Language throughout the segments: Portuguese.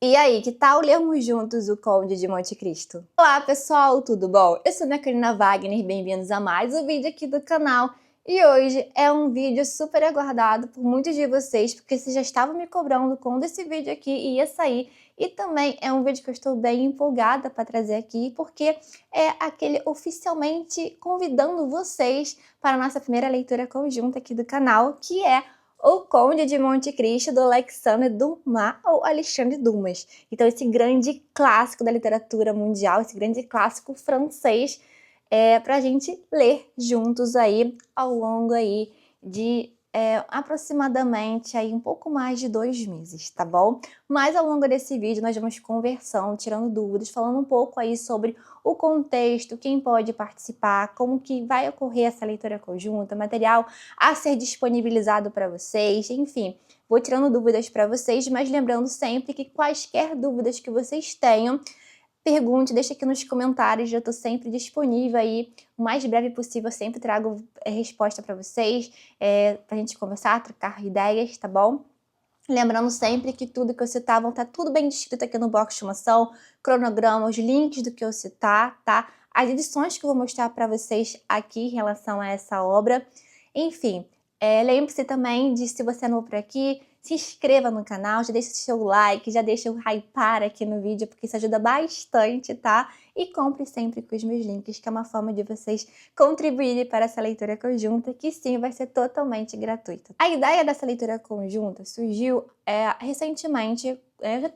E aí, que tal lermos juntos O Conde de Monte Cristo? Olá pessoal, tudo bom? Eu sou a Karina Wagner, bem-vindos a mais um vídeo aqui do canal. E hoje é um vídeo super aguardado por muitos de vocês, porque vocês já estavam me cobrando quando esse vídeo aqui ia sair. E também é um vídeo que eu estou bem empolgada para trazer aqui, porque é aquele oficialmente convidando vocês para a nossa primeira leitura conjunta aqui do canal, que é O Conde de Monte Cristo, do Alexandre Dumas, ou Alexandre Dumas. Então, esse grande clássico da literatura mundial, esse grande clássico francês, para a gente ler juntos aí ao longo aí de aproximadamente aí um pouco mais de 2 meses, tá bom? Mas ao longo desse vídeo nós vamos conversando, tirando dúvidas, falando um pouco aí sobre o contexto, quem pode participar, como que vai ocorrer essa leitura conjunta, material a ser disponibilizado para vocês, enfim. Vou tirando dúvidas para vocês, mas lembrando sempre que quaisquer dúvidas que vocês tenham, pergunte, deixa aqui nos comentários, eu estou sempre disponível aí, o mais breve possível, eu sempre trago resposta para vocês, para a gente conversar, trocar ideias, tá bom? Lembrando sempre que tudo que eu citar vão estar tudo bem descrito aqui no box de informação, cronograma, os links do que eu citar, tá? As edições que eu vou mostrar para vocês aqui em relação a essa obra. Enfim, lembre-se também de, se você é novo por aqui, se inscreva no canal, já deixa o seu like, já deixa o hypar aqui no vídeo, porque isso ajuda bastante, tá? E compre sempre com os meus links, que é uma forma de vocês contribuírem para essa leitura conjunta, que sim, vai ser totalmente gratuita. A ideia dessa leitura conjunta surgiu recentemente,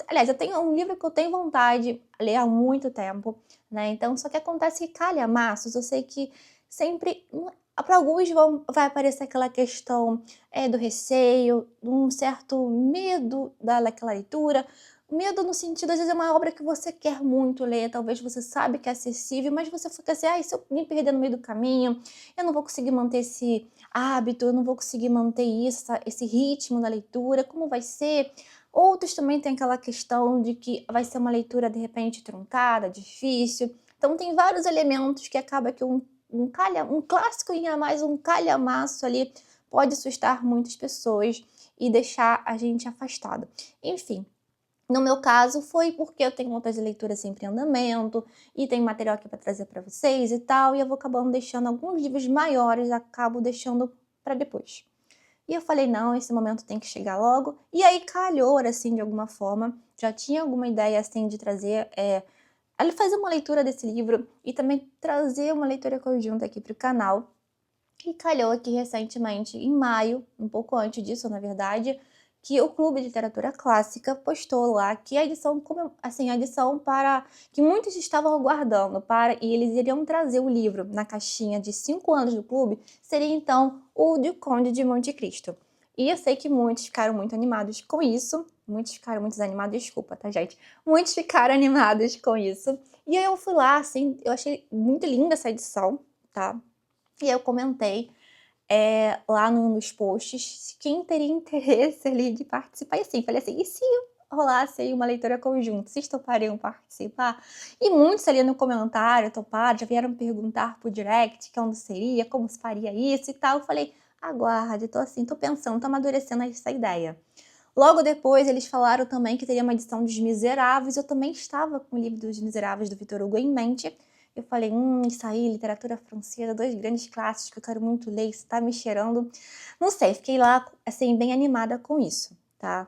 aliás, eu tenho um livro que eu tenho vontade de ler há muito tempo, né? Então, só que acontece que calhamaços, eu sei que sempre para alguns vai aparecer aquela questão do receio, de um certo medo daquela leitura. Medo no sentido, às vezes é uma obra que você quer muito ler, talvez você sabe que é acessível, mas você fica assim, se eu me perder no meio do caminho, eu não vou conseguir manter esse hábito, eu não vou conseguir manter esse ritmo da leitura, como vai ser? Outros também têm aquela questão de que vai ser uma leitura, de repente, truncada, difícil. Então tem vários elementos que acaba que um clássico e mais um calhamaço ali pode assustar muitas pessoas e deixar a gente afastado. Enfim, no meu caso foi porque eu tenho outras leituras sempre em andamento e tem material aqui para trazer para vocês e tal, e eu vou acabando deixando alguns livros maiores, acabo deixando para depois. E eu falei, não, esse momento tem que chegar logo. E aí calhou, assim, de alguma forma, já tinha alguma ideia, assim, de trazer ele fazer uma leitura desse livro e também trazer uma leitura conjunta aqui para o canal. E calhou aqui recentemente, em maio, um pouco antes disso, na verdade, que o Clube de Literatura Clássica postou lá que a edição, assim, a edição para que muitos estavam aguardando e eles iriam trazer o livro na caixinha de 5 anos do clube, seria então o de Conde de Monte Cristo. E eu sei que muitos ficaram muito animados com isso, muitos ficaram muito animados, desculpa, tá, gente? Muitos ficaram animados com isso. E aí eu fui lá, assim, eu achei muito linda essa edição, tá? E eu comentei lá nos posts quem teria interesse ali de participar. E assim, falei assim, e se rolasse aí uma leitura conjunta, vocês topariam participar? E muitos ali no comentário toparam, já vieram perguntar por direct quando seria, como se faria isso e tal. Eu falei, aguarde, tô pensando, tô amadurecendo essa ideia. Logo depois, eles falaram também que teria uma edição dos Miseráveis. Eu também estava com o livro dos Miseráveis, do Victor Hugo, em mente. Eu falei, isso aí, literatura francesa, 2 grandes clássicos que eu quero muito ler, isso tá me cheirando. Não sei, fiquei lá, assim, bem animada com isso, tá?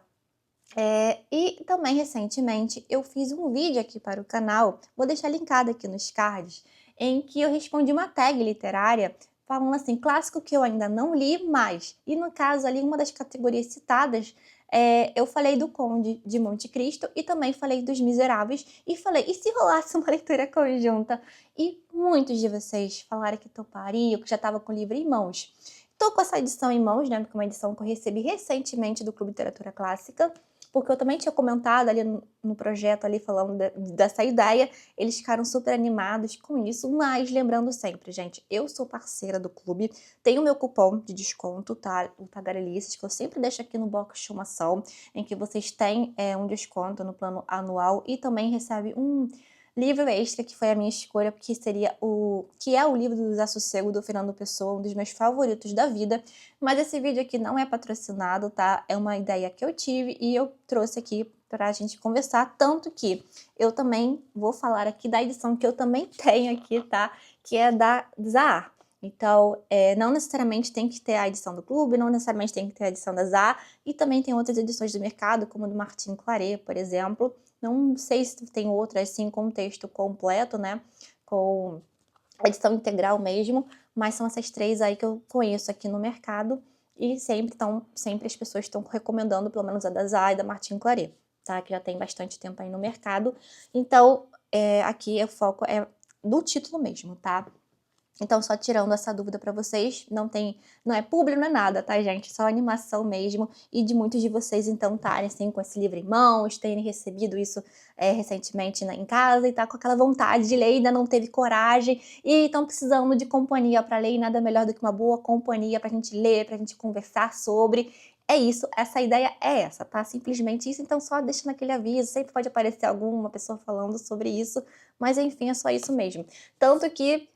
E também, recentemente, eu fiz um vídeo aqui para o canal, vou deixar linkado aqui nos cards, em que eu respondi uma tag literária falando assim, clássico que eu ainda não li mais. E no caso ali, uma das categorias citadas, eu falei do Conde de Monte Cristo e também falei dos Miseráveis. E falei, e se rolasse uma leitura conjunta? E muitos de vocês falaram que topariam, que já estava com o livro em mãos. Estou com essa edição em mãos, né? Porque é uma edição que eu recebi recentemente do Clube de Literatura Clássica, porque eu também tinha comentado ali no projeto, ali falando dessa ideia, eles ficaram super animados com isso, mas lembrando sempre, gente, eu sou parceira do clube, tenho meu cupom de desconto, tá? O Tagarelices, que eu sempre deixo aqui no box de informação, em que vocês têm um desconto no plano anual e também recebem livro extra, que foi a minha escolha, porque que é o livro do Desassossego, do Fernando Pessoa, um dos meus favoritos da vida. Mas esse vídeo aqui não é patrocinado, tá? É uma ideia que eu tive e eu trouxe aqui pra gente conversar, tanto que eu também vou falar aqui da edição que eu também tenho aqui, tá? Que é da Zahar. Então, não necessariamente tem que ter a edição do clube, não necessariamente tem que ter a edição da Zahar, e também tem outras edições do mercado, como a do Martin Claret, por exemplo. Não sei se tem outras, assim, com texto completo, né? Com edição integral mesmo, mas são essas 3 aí que eu conheço aqui no mercado, e sempre as pessoas estão recomendando, pelo menos a da Zahar e da Martin Claret, tá? Que já tem bastante tempo aí no mercado. Então, aqui o foco é do título mesmo, tá? Então, só tirando essa dúvida pra vocês, não é publi, não é nada, tá, gente? Só animação mesmo, e de muitos de vocês, então, estarem, assim, com esse livro em mãos, terem recebido isso recentemente em casa, e tá com aquela vontade de ler, ainda não teve coragem, e estão precisando de companhia pra ler, e nada melhor do que uma boa companhia pra gente ler, pra gente conversar sobre. É isso, essa ideia é essa, tá? Simplesmente isso, então só deixando aquele aviso, sempre pode aparecer alguma pessoa falando sobre isso, mas enfim, é só isso mesmo. Tanto que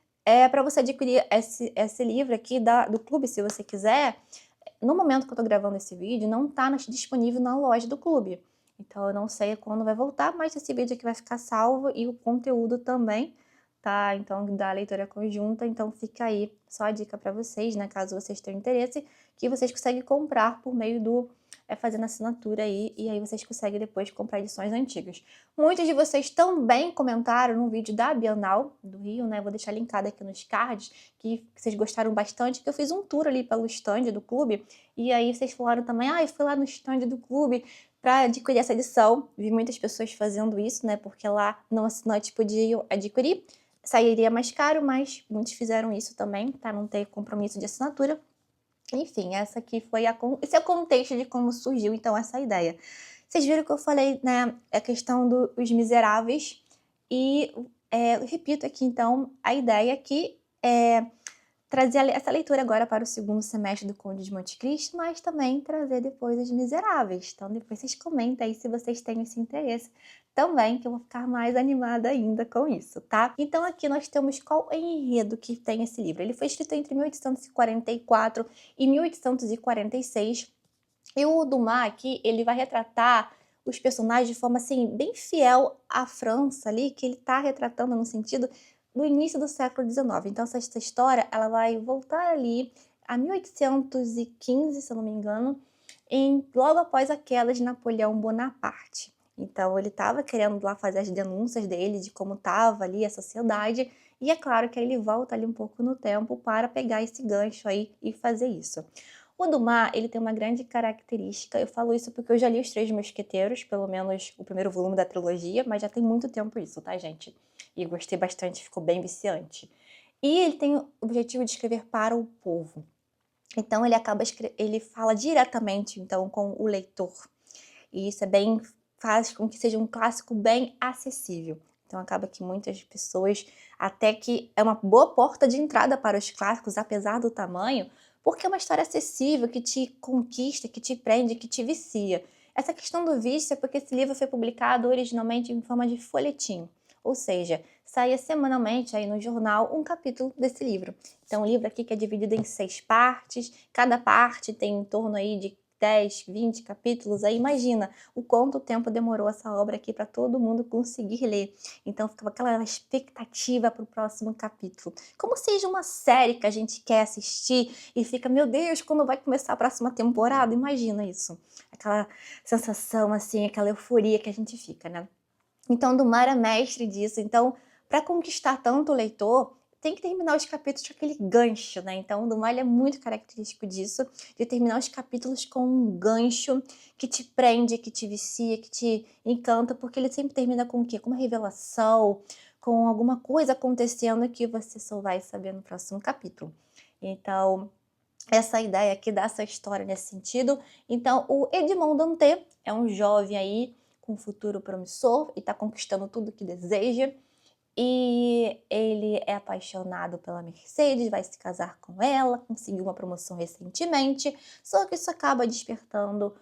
para você adquirir esse livro aqui do clube, se você quiser, no momento que eu tô gravando esse vídeo, não tá disponível na loja do clube. Então eu não sei quando vai voltar, mas esse vídeo aqui vai ficar salvo e o conteúdo também, tá? Então da leitura conjunta, então fica aí só a dica para vocês, né? Caso vocês tenham interesse, que vocês conseguem comprar por meio fazendo assinatura aí, e aí vocês conseguem depois comprar edições antigas. Muitos de vocês também comentaram no vídeo da Bienal do Rio, né? Vou deixar linkado aqui nos cards, que vocês gostaram bastante, que eu fiz um tour ali pelo stand do clube, e aí vocês falaram também, eu fui lá no stand do clube para adquirir essa edição. Vi muitas pessoas fazendo isso, né? Porque lá no assinante podia adquirir, sairia mais caro, mas muitos fizeram isso também, para não ter compromisso de assinatura. Enfim, esse é o contexto de como surgiu, então, essa ideia. Vocês viram que eu falei, né, a questão dos miseráveis, e eu repito aqui, então, a ideia que é trazer essa leitura agora para o segundo semestre do Conde de Monte Cristo, mas também trazer depois Os Miseráveis. Então depois vocês comentem aí se vocês têm esse interesse também, que eu vou ficar mais animada ainda com isso, tá? Então aqui nós temos qual é o enredo que tem esse livro. Ele foi escrito entre 1844 e 1846, e o Dumas aqui, ele vai retratar os personagens de forma, assim, bem fiel à França ali, que ele tá retratando no sentido do início do século XIX. Então, essa história, ela vai voltar ali a 1815, se eu não me engano, logo após a queda de Napoleão Bonaparte. Então, ele estava querendo lá fazer as denúncias dele, de como estava ali a sociedade, e é claro que ele volta ali um pouco no tempo para pegar esse gancho aí e fazer isso. O Dumas, ele tem uma grande característica, eu falo isso porque eu já li Os Três Mosqueteiros, pelo menos o primeiro volume da trilogia, mas já tem muito tempo isso, tá, gente? E gostei bastante, ficou bem viciante. E ele tem o objetivo de escrever para o povo. Então ele fala diretamente então com o leitor. E isso faz com que seja um clássico bem acessível. Então acaba que muitas pessoas, até que é uma boa porta de entrada para os clássicos, apesar do tamanho, porque é uma história acessível, que te conquista, que te prende, que te vicia. Essa questão do vício é porque esse livro foi publicado originalmente em forma de folhetim, ou seja, saía semanalmente aí no jornal um capítulo desse livro. Então o livro aqui que é dividido em 6 partes, cada parte tem em torno aí de 10, 20 capítulos, aí imagina o quanto tempo demorou essa obra aqui para todo mundo conseguir ler. Então ficava aquela expectativa para o próximo capítulo. Como seja uma série que a gente quer assistir e fica, meu Deus, quando vai começar a próxima temporada? Imagina isso. Aquela sensação assim, aquela euforia que a gente fica, né? Então Dumas era mestre disso. Então, para conquistar tanto o leitor, tem que terminar os capítulos com aquele gancho, né? Então, o Dumas é muito característico disso, de terminar os capítulos com um gancho que te prende, que te vicia, que te encanta, porque ele sempre termina com o quê? Com uma revelação, com alguma coisa acontecendo que você só vai saber no próximo capítulo. Então, essa ideia aqui dá essa história nesse sentido. Então, o Edmond Dantès é um jovem aí com um futuro promissor e está conquistando tudo que deseja. E ele é apaixonado pela Mercedes, vai se casar com ela, conseguiu uma promoção recentemente, só que isso acaba despertando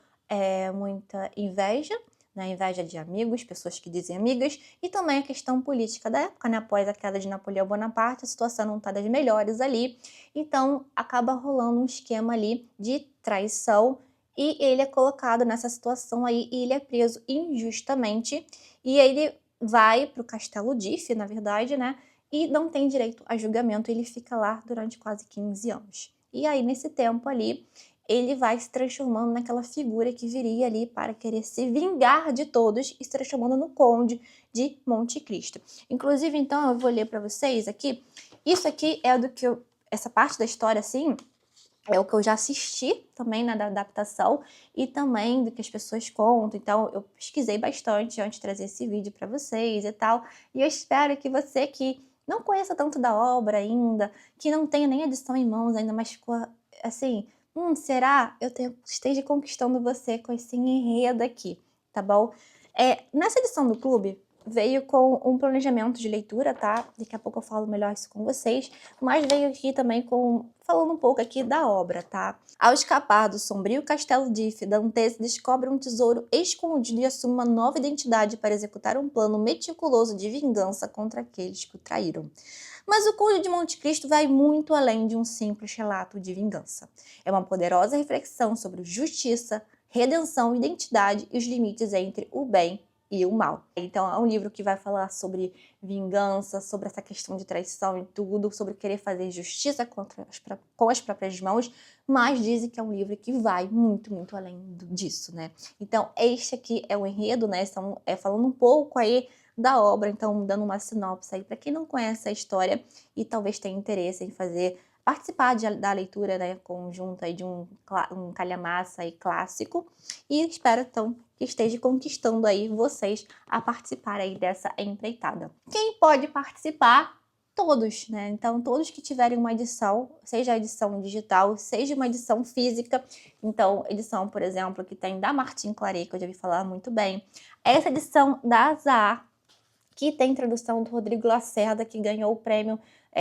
muita inveja né, inveja de amigos, pessoas que dizem amigas, e também a questão política da época, né, após a queda de Napoleão Bonaparte, a situação não está das melhores ali, então acaba rolando um esquema ali de traição, e ele é colocado nessa situação aí, e ele é preso injustamente, e ele vai para o Castelo d'If, na verdade, né, e não tem direito a julgamento, ele fica lá durante quase 15 anos. E aí, nesse tempo ali, ele vai se transformando naquela figura que viria ali para querer se vingar de todos e se transformando no Conde de Monte Cristo. Inclusive, então, eu vou ler para vocês aqui. Isso aqui é do que essa parte da história, assim, é o que eu já assisti também na adaptação e também do que as pessoas contam. Então, eu pesquisei bastante antes de trazer esse vídeo para vocês e tal. E eu espero que você que não conheça tanto da obra ainda, que não tenha nem edição em mãos ainda, mas ficou assim, será? Esteja conquistando você com esse enredo aqui, tá bom? Nessa edição do clube, veio com um planejamento de leitura, tá? Daqui a pouco eu falo melhor isso com vocês, mas veio aqui também falando um pouco aqui da obra, tá? Ao escapar do sombrio castelo d'If, Dantes descobre um tesouro escondido e assume uma nova identidade para executar um plano meticuloso de vingança contra aqueles que o traíram. Mas o Conde de Monte Cristo vai muito além de um simples relato de vingança. É uma poderosa reflexão sobre justiça, redenção, identidade e os limites entre o bem e o mal. Então é um livro que vai falar sobre vingança, sobre essa questão de traição e tudo, sobre querer fazer justiça com as próprias mãos, mas dizem que é um livro que vai muito, muito além disso, né? Então este aqui é o enredo, né? Falando um pouco aí da obra, então dando uma sinopse aí para quem não conhece a história e talvez tenha interesse em participar da leitura, né, conjunta aí de um calhamaça aí clássico, e espero então que esteja conquistando aí vocês a participar aí dessa empreitada. Quem pode participar? Todos, né? Então, todos que tiverem uma edição, seja a edição digital, seja uma edição física. Então, edição, por exemplo, que tem da Martin Claret, que eu já vi falar muito bem. Essa edição da Azar, que tem tradução do Rodrigo Lacerda, que ganhou o prêmio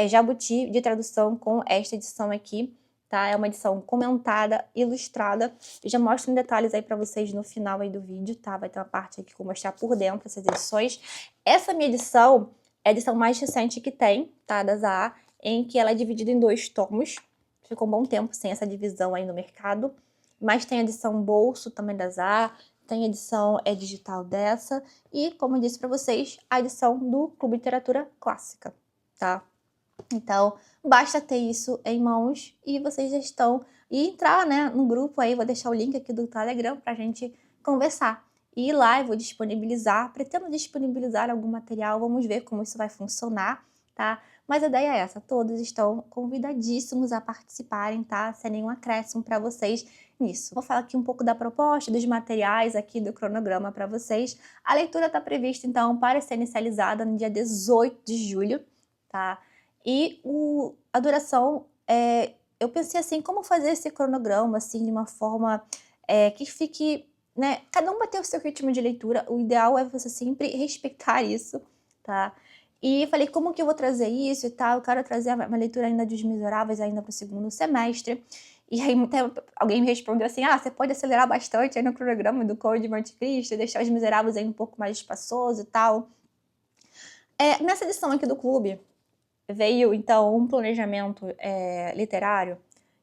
Jabuti de tradução com esta edição aqui, tá? É uma edição comentada, ilustrada. Eu já mostro em detalhes aí para vocês no final aí do vídeo, tá? Vai ter uma parte aqui que eu vou mostrar por dentro essas edições. Essa minha edição é a edição mais recente que tem, tá? Da Zahar, em que ela é dividida em 2 tomos. Ficou um bom tempo sem essa divisão aí no mercado. Mas tem a edição bolso também da Zahar, tem edição digital dessa e, como eu disse para vocês, a edição do Clube Literatura Clássica, tá? Então, basta ter isso em mãos e vocês já estão... E entrar, né, no grupo aí, vou deixar o link aqui do Telegram pra gente conversar. E lá eu vou pretendo disponibilizar algum material, vamos ver como isso vai funcionar, tá? Mas a ideia é essa, todos estão convidadíssimos a participarem, tá? Sem nenhum acréscimo para vocês nisso. Vou falar aqui um pouco da proposta, dos materiais aqui do cronograma para vocês. A leitura está prevista, então, para ser inicializada no dia 18 de julho, tá? E a duração, eu pensei assim, como fazer esse cronograma, assim, de uma forma que fique, né? Cada um vai ter o seu ritmo de leitura, o ideal é você sempre respeitar isso, tá? E falei, como que eu vou trazer isso e tal? Eu quero trazer uma leitura ainda dos Miseráveis ainda para o 2º semestre. E aí alguém me respondeu assim, você pode acelerar bastante aí no cronograma do Conde de Monte Cristo, deixar os Miseráveis aí um pouco mais espaçoso e tal. Nessa edição aqui do clube, veio então um planejamento literário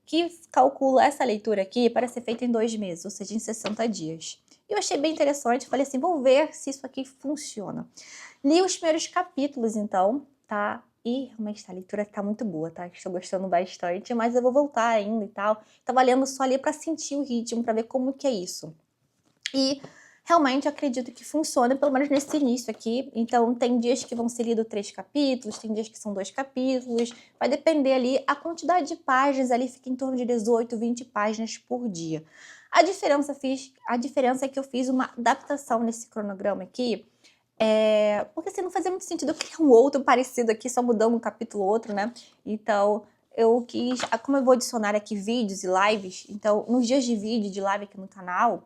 que calcula essa leitura aqui para ser feita em 2 meses, ou seja, em 60 dias. Eu achei bem interessante, falei assim, vou ver se isso aqui funciona. Li os primeiros capítulos, então, tá? E realmente a leitura tá muito boa, tá? Estou gostando bastante, mas eu vou voltar ainda e tal. Tava lendo só ali para sentir o ritmo, para ver como que é isso. E realmente acredito que funciona, pelo menos nesse início aqui. Então, tem dias que vão ser lidos 3 capítulos, tem dias que são 2 capítulos. Vai depender ali, a quantidade de páginas ali fica em torno de 18, 20 páginas por dia. A diferença é que eu fiz uma adaptação nesse cronograma aqui, porque assim, não fazia muito sentido criar um outro parecido aqui, só mudando um capítulo ou outro, né? Então, eu quis, como eu vou adicionar aqui vídeos e lives, então, nos dias de vídeo e de live aqui no canal,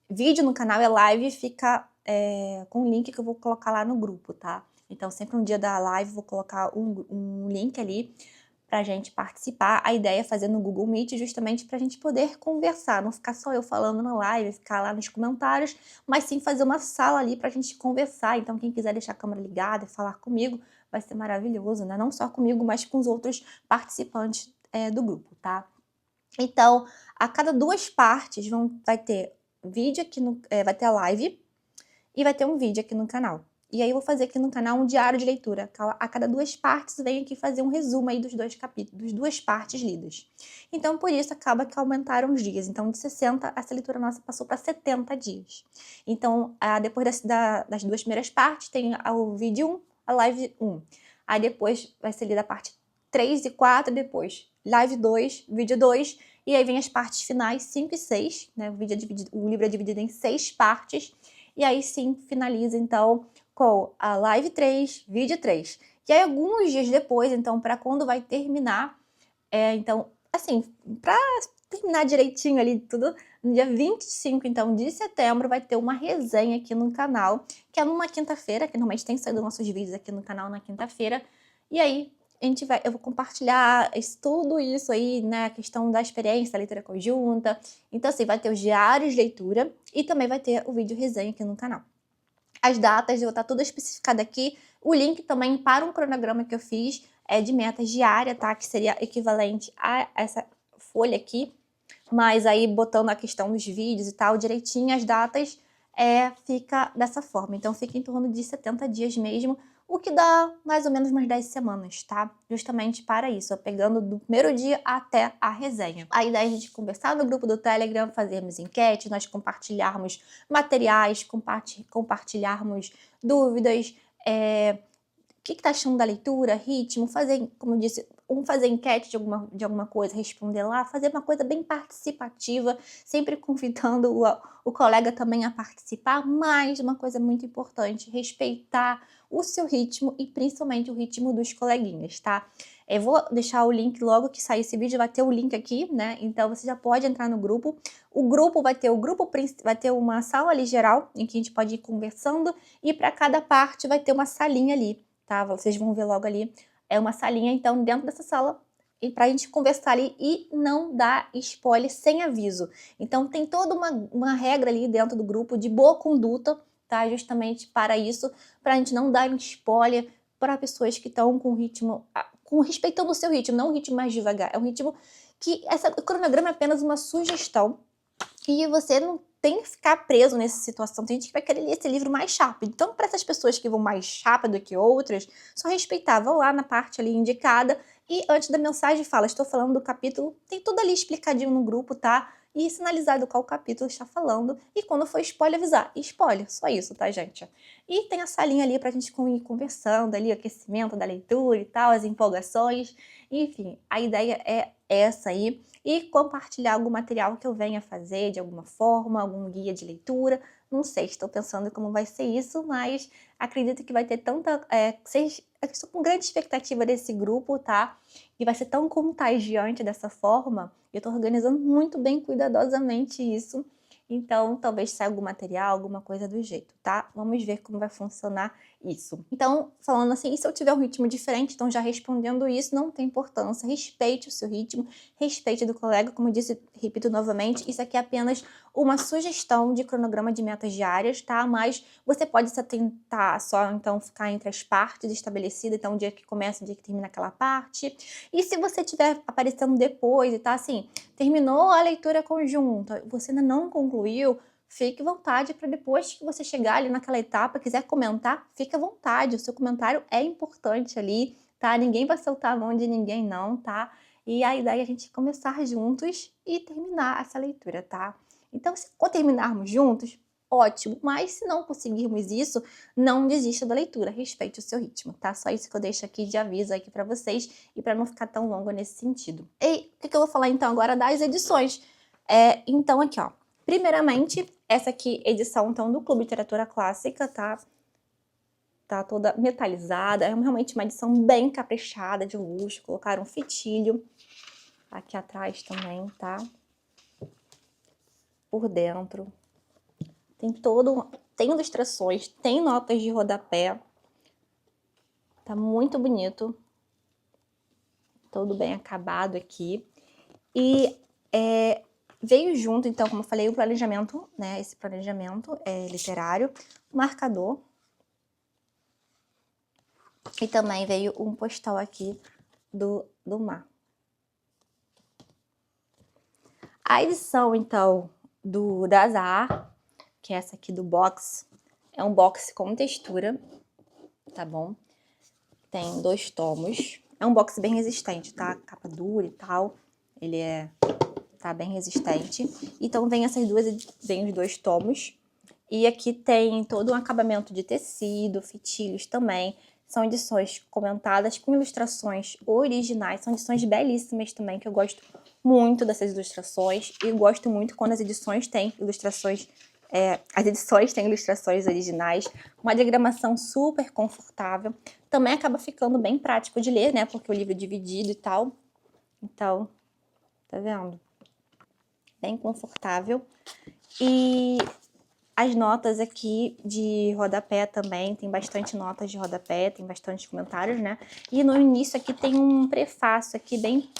vídeo no canal e live fica com um link que eu vou colocar lá no grupo, tá? Então, sempre no dia da live, vou colocar um link ali para a gente participar. A ideia é fazer no Google Meet justamente para a gente poder conversar, não ficar só eu falando na live, ficar lá nos comentários, mas sim fazer uma sala ali para a gente conversar. Então, quem quiser deixar a câmera ligada e falar comigo, vai ser maravilhoso, né? Não só comigo, mas com os outros participantes do grupo, tá? Então, a cada 2 partes vai ter vídeo aqui vai ter a live e vai ter um vídeo aqui no canal. E aí eu vou fazer aqui no canal um diário de leitura. A cada 2 partes venho aqui fazer um resumo aí dos 2 capítulos, das 2 partes lidas. Então, por isso, acaba que aumentaram os dias. Então, de 60, essa leitura nossa passou para 70 dias. Então, depois das 2 primeiras partes, tem o vídeo 1, a live 1. Aí depois vai ser lida a parte 3 e 4, depois live 2, vídeo 2, e aí vem as partes finais 5 e 6, né? O livro é dividido em 6 partes, e aí sim finaliza então com a live 3, vídeo 3. E aí alguns dias depois, então, para quando vai terminar, então, assim, para terminar direitinho ali tudo, no dia 25, então, de setembro, vai ter uma resenha aqui no canal, que é numa quinta-feira, que normalmente tem saído nossos vídeos aqui no canal na quinta-feira, e aí eu vou compartilhar tudo isso aí, né, a questão da experiência, da leitura conjunta. Então, assim, vai ter os diários de leitura e também vai ter o vídeo resenha aqui no canal. As datas, eu vou estar tudo especificado aqui. O link também para um cronograma que eu fiz de metas diária, tá? Que seria equivalente a essa folha aqui. Mas aí, botando a questão dos vídeos e tal, direitinho, as datas, fica dessa forma. Então, fica em torno de 70 dias mesmo, o que dá mais ou menos umas 10 semanas, tá? Justamente para isso, pegando do primeiro dia até a resenha. A ideia é a gente conversar no grupo do Telegram, fazermos enquete, nós compartilharmos materiais, compartilharmos dúvidas, o que tá achando da leitura, ritmo, fazer, como eu disse, fazer enquete de alguma coisa, responder lá, fazer uma coisa bem participativa, sempre convidando o colega também a participar, mas uma coisa muito importante, respeitar o seu ritmo e principalmente o ritmo dos coleguinhas, tá? Eu vou deixar o link logo que sair esse vídeo, vai ter o link aqui, né? Então você já pode entrar no grupo. O grupo vai ter uma sala ali geral, em que a gente pode ir conversando, e para cada parte vai ter uma salinha ali, tá? Vocês vão ver logo ali, é uma salinha, então, dentro dessa sala, e pra gente conversar ali e não dar spoiler sem aviso. Então, tem toda uma regra ali dentro do grupo de boa conduta, tá? Justamente para isso, pra gente não dar um spoiler para pessoas que estão com ritmo, respeitando o seu ritmo, não um ritmo mais devagar, é um ritmo que, o cronograma é apenas uma sugestão, e você não tem que ficar preso nessa situação. Tem gente que vai querer ler esse livro mais rápido. Então, para essas pessoas que vão mais rápido que outras, só respeitar, vão lá na parte ali indicada e antes da mensagem fala, estou falando do capítulo, tem tudo ali explicadinho no grupo, tá? E sinalizado qual capítulo está falando. E quando for spoiler, avisar. E spoiler, só isso, tá, gente? E tem a salinha ali pra gente ir conversando ali, o aquecimento da leitura e tal, as empolgações. Enfim, a ideia é essa aí. E compartilhar algum material que eu venha fazer de alguma forma, algum guia de leitura. Não sei, estou pensando como vai ser isso, mas acredito que vai ter tanta... eu estou com grande expectativa desse grupo, tá? E vai ser tão contagiante dessa forma. Eu estou organizando muito bem, cuidadosamente isso. Então, talvez saia algum material, alguma coisa do jeito, tá? Vamos ver como vai funcionar isso. Então, falando assim, e se eu tiver um ritmo diferente, então já respondendo isso, não tem importância. Respeite o seu ritmo, respeite do colega. Como eu disse, repito novamente, isso aqui é apenas uma sugestão de cronograma de metas diárias, tá? Mas você pode se atentar só, então, ficar entre as partes estabelecidas, então, o dia que começa, o dia que termina aquela parte. E se você estiver aparecendo depois e tá assim, terminou a leitura conjunta, você ainda não concluiu, fique à vontade para depois que você chegar ali naquela etapa, quiser comentar, fique à vontade. O seu comentário é importante ali, tá? Ninguém vai soltar a mão de ninguém não, tá? E a ideia é a gente começar juntos e terminar essa leitura, tá? Então, se terminarmos juntos, ótimo. Mas se não conseguirmos isso, não desista da leitura, respeite o seu ritmo, tá? Só isso que eu deixo aqui de aviso aqui para vocês e para não ficar tão longo nesse sentido. E o que eu vou falar então agora das edições? Então aqui, ó. Primeiramente, essa aqui edição então do Clube Literatura Clássica, tá? Tá toda metalizada, é realmente uma edição bem caprichada, de luxo. Colocaram um fitilho aqui atrás também, tá? Por dentro. Tem ilustrações, tem notas de rodapé. Tá muito bonito. todo bem acabado aqui. E veio junto, então, como eu falei, o planejamento, né? Esse planejamento literário, o marcador. E também veio um postal aqui do mar. A edição, então, da Azar, que é essa aqui do box, é um box com textura, tá bom? Tem 2 tomos. É um box bem resistente, tá? Capa dura e tal. Ele tá bem resistente. Então vem vem os 2 tomos. E aqui tem todo um acabamento de tecido, fitilhos também. São edições comentadas com ilustrações originais. São edições belíssimas também, que eu gosto muito dessas ilustrações. E eu gosto muito quando as edições têm ilustrações originais, uma diagramação super confortável. Também acaba ficando bem prático de ler, né? Porque o livro é dividido e tal. Então, tá vendo? Bem confortável. E as notas aqui de rodapé também, tem bastante notas de rodapé, tem bastante comentários, né? E no início aqui tem um prefácio aqui bem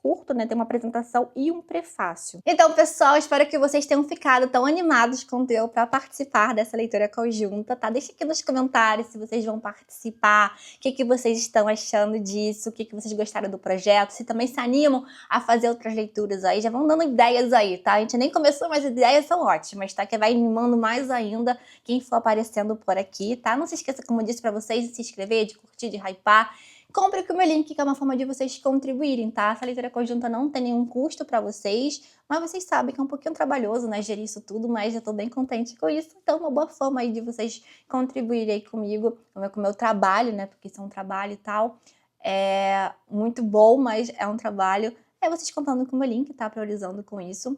curto, né? Tem uma apresentação e um prefácio. Então, pessoal, espero que vocês tenham ficado tão animados quanto eu para participar dessa leitura conjunta, tá? Deixa aqui nos comentários se vocês vão participar, o que vocês estão achando disso, o que vocês gostaram do projeto, se também se animam a fazer outras leituras aí, já vão dando ideias aí, tá? A gente nem começou, mas as ideias são ótimas, tá? Que vai animando mais ainda quem for aparecendo por aqui, tá? Não se esqueça, como eu disse pra vocês, de se inscrever, de curtir, de hypar. Compre com o meu link, que é uma forma de vocês contribuírem, tá? Essa leitura conjunta não tem nenhum custo pra vocês, mas vocês sabem que é um pouquinho trabalhoso, né, gerir isso tudo, mas eu tô bem contente com isso. Então, uma boa forma aí de vocês contribuírem aí comigo, com o meu trabalho, né, porque isso é um trabalho e tal. É muito bom, mas é um trabalho. É vocês contando com o meu link, tá? Priorizando com isso.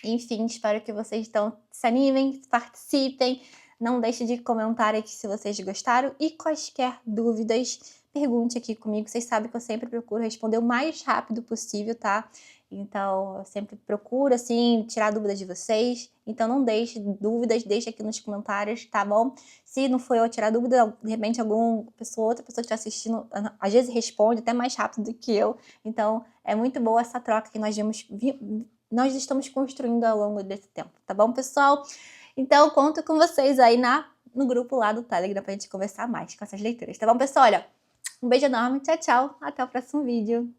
Enfim, espero que vocês se animem, participem. Não deixe de comentar aqui se vocês gostaram. E quaisquer dúvidas, pergunte aqui comigo. Vocês sabem que eu sempre procuro responder o mais rápido possível, tá? Então, eu sempre procuro, assim, tirar dúvidas de vocês. Então, não deixe dúvidas, deixe aqui nos comentários, tá bom? Se não for eu tirar dúvida, de repente outra pessoa que está assistindo, às vezes responde até mais rápido do que eu. Então, é muito boa essa troca que nós estamos construindo ao longo desse tempo, tá bom, pessoal? Então, conto com vocês aí no grupo lá do Telegram pra gente conversar mais com essas leituras, tá bom, pessoal? Olha, um beijo enorme, tchau, tchau, até o próximo vídeo.